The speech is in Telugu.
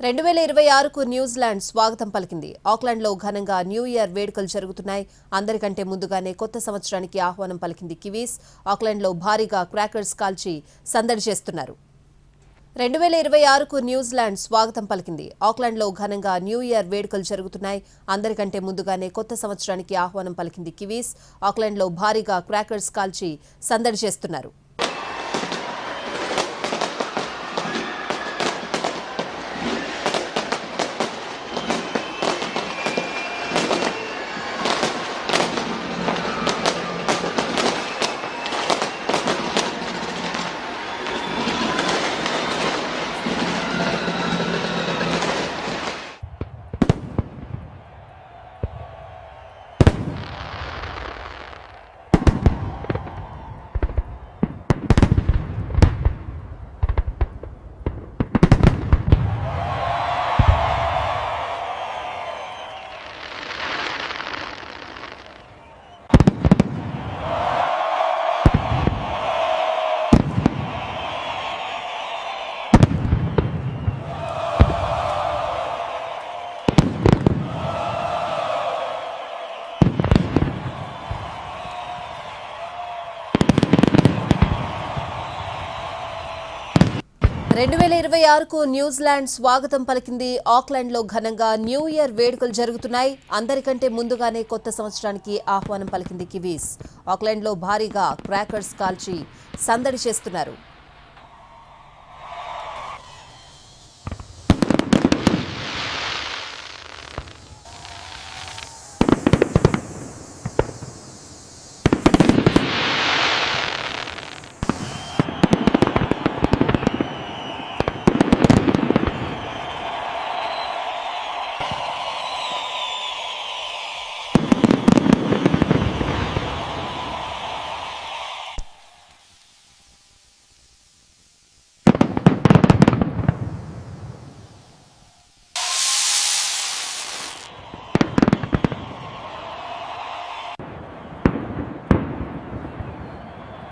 2026కు న్యూజిలాండ్ స్వాగతం పలికింది. ఆక్లాండ్లో ఘనంగా న్యూ ఇయర్ వేడుకలు జరుగుతున్నాయి. అందరికంటే ముందుగానే కొత్త సంవత్సరానికి ఆహ్వానం పలికింది కివీస్. ఆక్లాండ్లో భారీగా క్రాకర్స్ కాల్చి సందడి చేస్తున్నారు. 2026కు న్యూజిలాండ్ స్వాగతం పలికింది. ఆక్లాండ్లో ఘనంగా న్యూ ఇయర్ వేడుకలు జరుగుతున్నాయి. అందరికంటే ముందుగానే కొత్త సంవత్సరానికి ఆహ్వానం పలికింది కివీస్. ఆక్లాండ్లో భారీగా క్రాకర్స్ కాల్చి సందడి చేస్తున్నారు. రెండు 2026కు న్యూజిలాండ్ స్వాగతం పలికింది. ఆక్లాండ్లో ఘనంగా న్యూ ఇయర్ వేడుకలు జరుగుతున్నాయి. అందరికంటే ముందుగానే కొత్త సంవత్సరానికి ఆహ్వానం పలికింది కివీస్. ఆక్లాండ్లో భారీగా క్రాకర్స్ కాల్చి సందడి చేస్తున్నారు.